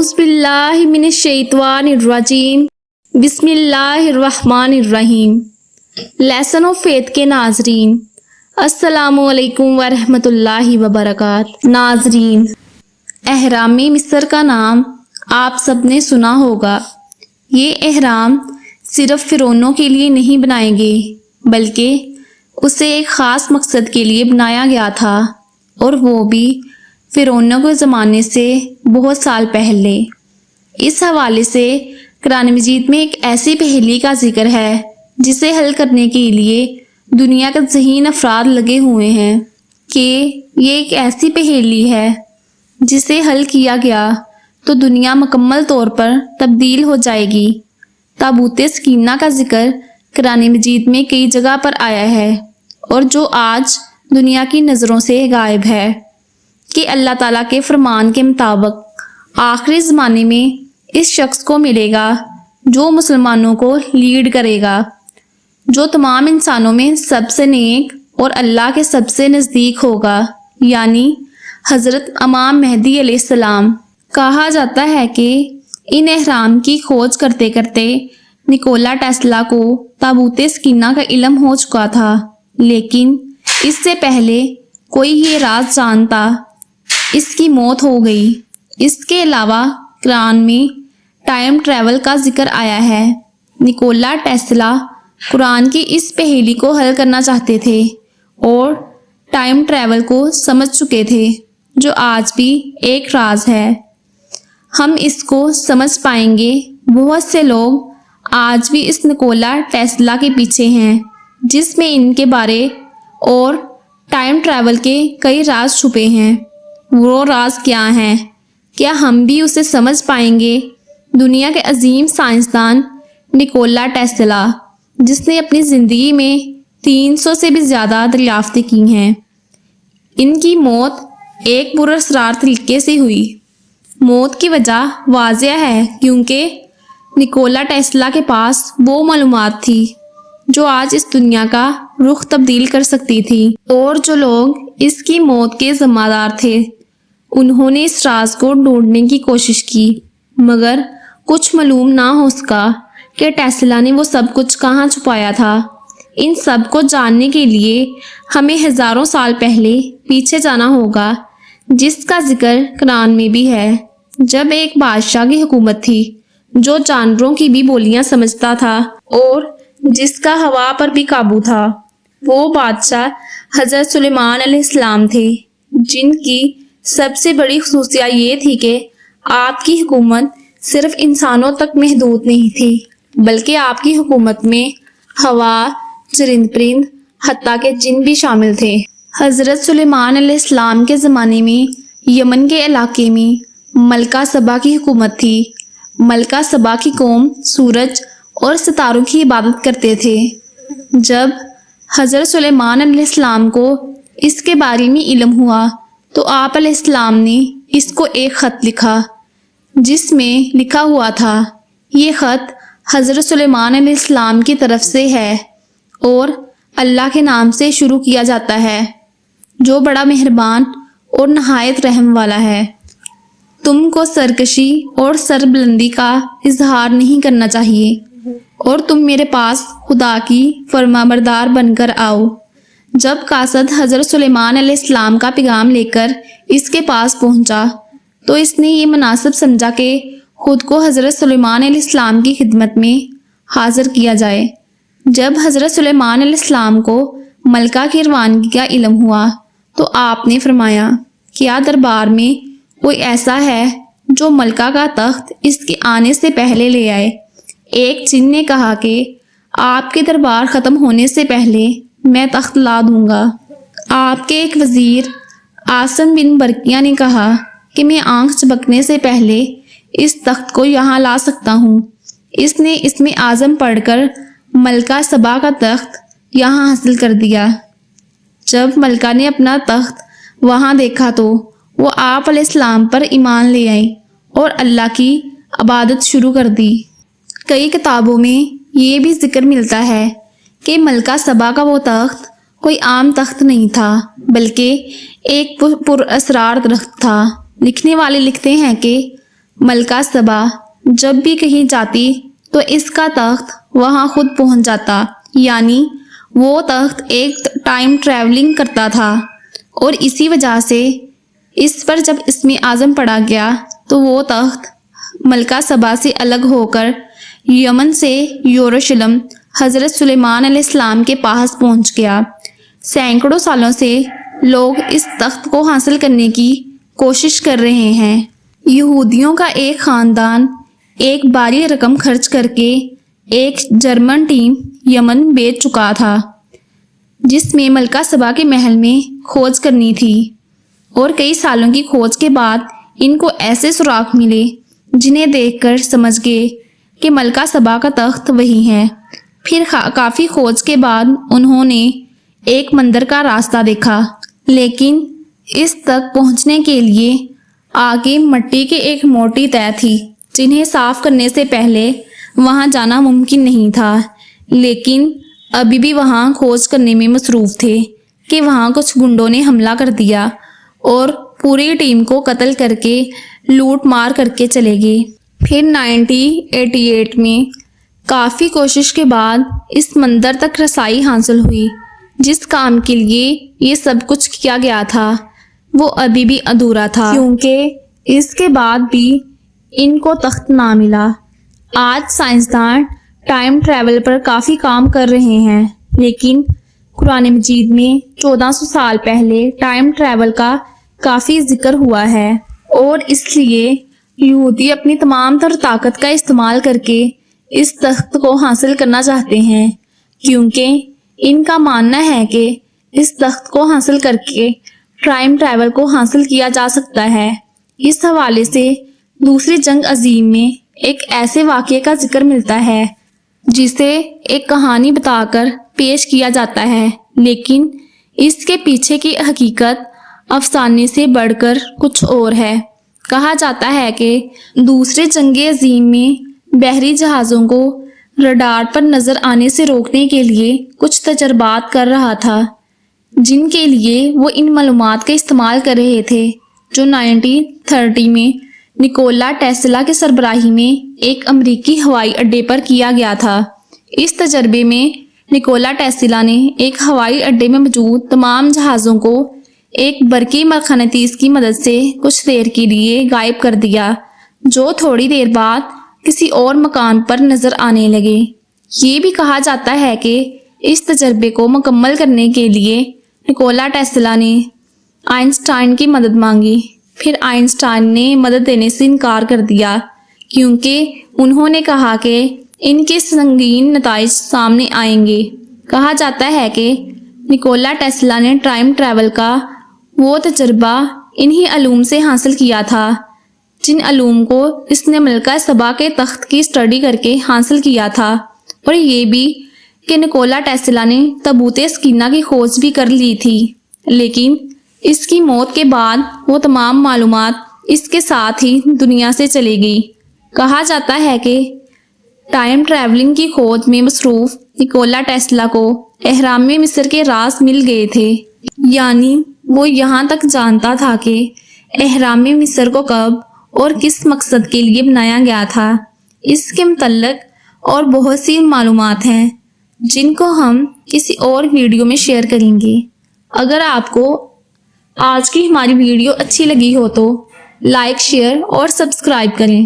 اعوذ باللہ من الشیطان الرجیم بسم اللہ الرحمن الرحیم۔ لیسن آف فیتھ کے ناظرین، السلام علیکم ورحمۃ اللہ وبرکاتہ۔ ناظرین، احرام مصر کا نام آپ سب نے سنا ہوگا۔ یہ احرام صرف فرعونوں کے لیے نہیں بنائے گئے بلکہ اسے ایک خاص مقصد کے لیے بنایا گیا تھا، اور وہ بھی فرعونوں کے زمانے سے بہت سال پہلے۔ اس حوالے سے قرآن مجید میں ایک ایسی پہیلی کا ذکر ہے جسے حل کرنے کے لیے دنیا کے ذہین افراد لگے ہوئے ہیں کہ یہ ایک ایسی پہیلی ہے جسے حل کیا گیا تو دنیا مکمل طور پر تبدیل ہو جائے گی۔ تابوت سکینہ کا ذکر قرآن مجید میں کئی جگہ پر آیا ہے، اور جو آج دنیا کی نظروں سے غائب ہے، کہ اللہ تعالیٰ کے فرمان کے مطابق آخری زمانے میں اس شخص کو ملے گا جو مسلمانوں کو لیڈ کرے گا، جو تمام انسانوں میں سب سے نیک اور اللہ کے سب سے نزدیک ہوگا، یعنی حضرت امام مہدی علیہ السلام۔ کہا جاتا ہے کہ ان احرام کی کھوج کرتے کرتے نکولا ٹیسلا کو تابوت سکینہ کا علم ہو چکا تھا، لیکن اس سے پہلے کوئی یہ راز جانتا، اس کی موت ہو گئی۔ اس کے علاوہ قرآن میں ٹائم ٹریول کا ذکر آیا ہے۔ نکولا ٹیسلا قرآن کی اس پہیلی کو حل کرنا چاہتے تھے اور ٹائم ٹریول کو سمجھ چکے تھے، جو آج بھی ایک راز ہے۔ ہم اس کو سمجھ پائیں گے۔ بہت سے لوگ آج بھی اس نکولا ٹیسلا کے پیچھے ہیں، جس میں ان کے بارے اور ٹائم ٹریول کے کئی راز چھپے ہیں۔ وہ راز کیا ہیں؟ کیا ہم بھی اسے سمجھ پائیں گے؟ دنیا کے عظیم سائنسدان نکولا ٹیسلا، جس نے اپنی زندگی میں 300 سے بھی زیادہ دریافتیں کی ہیں، ان کی موت ایک پراسرار طریقے سے ہوئی۔ موت کی وجہ واضح ہے، کیونکہ نکولا ٹیسلا کے پاس وہ معلومات تھی جو آج اس دنیا کا رخ تبدیل کر سکتی تھی، اور جو لوگ اس کی موت کے ذمہ دار تھے انہوں نے اس راز کو ڈھونڈنے کی کوشش کی، مگر کچھ معلوم نہ ہو سکا کہ ٹیسلا نے وہ سب کچھ کہاں چھپایا تھا۔ ان سب کو جاننے کے لیے ہمیں ہزاروں سال پہلے پیچھے جانا ہوگا، جس کا ذکر قرآن میں بھی ہے۔ جب ایک بادشاہ کی حکومت تھی جو جانوروں کی بھی بولیاں سمجھتا تھا اور جس کا ہوا پر بھی قابو تھا۔ وہ بادشاہ حضرت سلیمان علیہ السلام تھے، جن کی سب سے بڑی خصوصیت یہ تھی کہ آپ کی حکومت صرف انسانوں تک محدود نہیں تھی، بلکہ آپ کی حکومت میں ہوا، چرند پرند، حتیٰ کہ جن بھی شامل تھے۔ حضرت سلیمان علیہ السلام کے زمانے میں یمن کے علاقے میں ملکہ سبا کی حکومت تھی۔ ملکہ سبا کی قوم سورج اور ستاروں کی عبادت کرتے تھے۔ جب حضرت سلیمان علیہ السلام کو اس کے بارے میں علم ہوا تو آپ علیہ السلام نے اس کو ایک خط لکھا، جس میں لکھا ہوا تھا، یہ خط حضرت سلیمان علیہ السلام کی طرف سے ہے اور اللہ کے نام سے شروع کیا جاتا ہے، جو بڑا مہربان اور نہایت رحم والا ہے۔ تم کو سرکشی اور سربلندی کا اظہار نہیں کرنا چاہیے، اور تم میرے پاس خدا کی فرمانبردار بن کر آؤ۔ جب قاصد حضرت سلیمان علیہ السلام کا پیغام لے کر اس کے پاس پہنچا تو اس نے یہ مناسب سمجھا کہ خود کو حضرت سلیمان علیہ السلام کی خدمت میں حاضر کیا جائے۔ جب حضرت سلیمان علیہ السلام کو ملکہ کی روانگی کا علم ہوا تو آپ نے فرمایا، کیا دربار میں کوئی ایسا ہے جو ملکہ کا تخت اس کے آنے سے پہلے لے آئے؟ ایک جن نے کہا کہ آپ کے دربار ختم ہونے سے پہلے میں تخت لا دوں گا۔ آپ کے ایک وزیر آسم بن برقیہ نے کہا کہ میں آنکھ جھپکنے سے پہلے اس تخت کو یہاں لا سکتا ہوں۔ اس نے اس میں اعظم پڑھ کر ملکہ سبا کا تخت یہاں حاصل کر دیا۔ جب ملکہ نے اپنا تخت وہاں دیکھا تو وہ آپ علیہ السلام پر ایمان لے آئی اور اللہ کی عبادت شروع کر دی۔ کئی کتابوں میں یہ بھی ذکر ملتا ہے کہ ملکہ سبا کا وہ تخت کوئی عام تخت نہیں تھا، بلکہ ایک پر اسرار درخت تھا۔ لکھنے والے لکھتے ہیں کہ ملکہ سبا جب بھی کہیں جاتی تو اس کا تخت وہاں خود پہنچ جاتا، یعنی وہ تخت ایک ٹائم ٹریولنگ کرتا تھا، اور اسی وجہ سے اس پر جب اسم اعظم پڑھا گیا تو وہ تخت ملکہ سبا سے الگ ہو کر یمن سے یروشلم حضرت سلیمان علیہ السلام کے پاس پہنچ گیا۔ سینکڑوں سالوں سے لوگ اس تخت کو حاصل کرنے کی کوشش کر رہے ہیں۔ یہودیوں کا ایک خاندان ایک باری رقم خرچ کر کے ایک جرمن ٹیم یمن بھیج چکا تھا، جس میں ملکہ سبا کے محل میں کھوج کرنی تھی، اور کئی سالوں کی کھوج کے بعد ان کو ایسے سراغ ملے جنہیں دیکھ کر سمجھ گئے کہ ملکہ سبا کا تخت وہی ہے۔ پھر کافی کھوج کے بعد انہوں نے ایک مندر کا راستہ دیکھا، لیکن اس تک پہنچنے کے لیے آگے مٹی کی ایک موٹی تہہ تھی جنہیں صاف کرنے سے پہلے وہاں جانا ممکن نہیں تھا، لیکن ابھی بھی وہاں کھوج کرنے میں مصروف تھے کہ وہاں کچھ گنڈوں نے حملہ کر دیا اور پوری ٹیم کو قتل کر کے لوٹ مار کر کے چلے گئے۔ پھر 1988 میں کافی کوشش کے بعد اس مندر تک رسائی حاصل ہوئی۔ جس کام کے لیے یہ سب کچھ کیا گیا تھا وہ ابھی بھی ادھورا تھا، کیونکہ اس کے بعد بھی ان کو تخت نہ ملا۔ آج سائنسدان ٹائم ٹریول پر کافی کام کر رہے ہیں، لیکن قرآن مجید میں 1400 سال پہلے ٹائم ٹریول کا کافی ذکر ہوا ہے، اور اس لیے یہودی اپنی تمام تر طاقت کا استعمال کر کے اس تخت کو حاصل کرنا چاہتے ہیں، کیونکہ ان کا ماننا ہے کہ اس تخت کو حاصل کر کے ٹائم ٹریول کو حاصل کیا جا سکتا ہے۔ اس حوالے سے دوسری جنگ عظیم میں ایک ایسے واقعے کا ذکر ملتا ہے جسے ایک کہانی بتا کر پیش کیا جاتا ہے، لیکن اس کے پیچھے کی حقیقت افسانے سے بڑھ کر کچھ اور ہے۔ کہا جاتا ہے کہ دوسری جنگ عظیم میں بحری جہازوں کو رڈار پر نظر آنے سے روکنے کے لیے کچھ تجربات کر رہا تھا، جن کے لیے وہ ان معلومات کا استعمال کر رہے تھے جو 1930 میں نکولا ٹیسلا کے سربراہی میں ایک امریکی ہوائی اڈے پر کیا گیا تھا۔ اس تجربے میں نکولا ٹیسلا نے ایک ہوائی اڈے میں موجود تمام جہازوں کو ایک برقی مقناطیس کی مدد سے کچھ دیر کے لیے غائب کر دیا، جو تھوڑی دیر بعد کسی اور مکان پر نظر آنے لگے۔ یہ بھی کہا جاتا ہے کہ اس تجربے کو مکمل کرنے کے لیے نکولا ٹیسلا نے آئنسٹائن کی مدد مانگی، پھر آئنسٹائن نے مدد دینے سے انکار کر دیا، کیونکہ انہوں نے کہا کہ ان کے سنگین نتائج سامنے آئیں گے۔ کہا جاتا ہے کہ نکولا ٹیسلا نے ٹائم ٹریول کا وہ تجربہ انہی علوم سے حاصل کیا تھا جن علوم کو اس نے ملکہ سبا کے تخت کی اسٹڈی کر کے حاصل کیا تھا، اور یہ بھی کہ نکولا ٹیسلا نے تابوت سکینہ کی کھوج بھی کر لی تھی، لیکن اس کی موت کے بعد وہ تمام معلومات اس کے ساتھ ہی دنیا سے چلی گئی۔ کہا جاتا ہے کہ ٹائم ٹریولنگ کی کھوج میں مصروف نکولا ٹیسلا کو اہرام مصر کے راز مل گئے تھے، یعنی وہ یہاں تک جانتا تھا کہ اہرام مصر کو کب اور کس مقصد کے لیے بنایا گیا تھا۔ اس کے متعلق اور بہت سی معلومات ہیں جن کو ہم کسی اور ویڈیو میں شیئر کریں گے۔ اگر آپ کو آج کی ہماری ویڈیو اچھی لگی ہو تو لائک، شیئر اور سبسکرائب کریں۔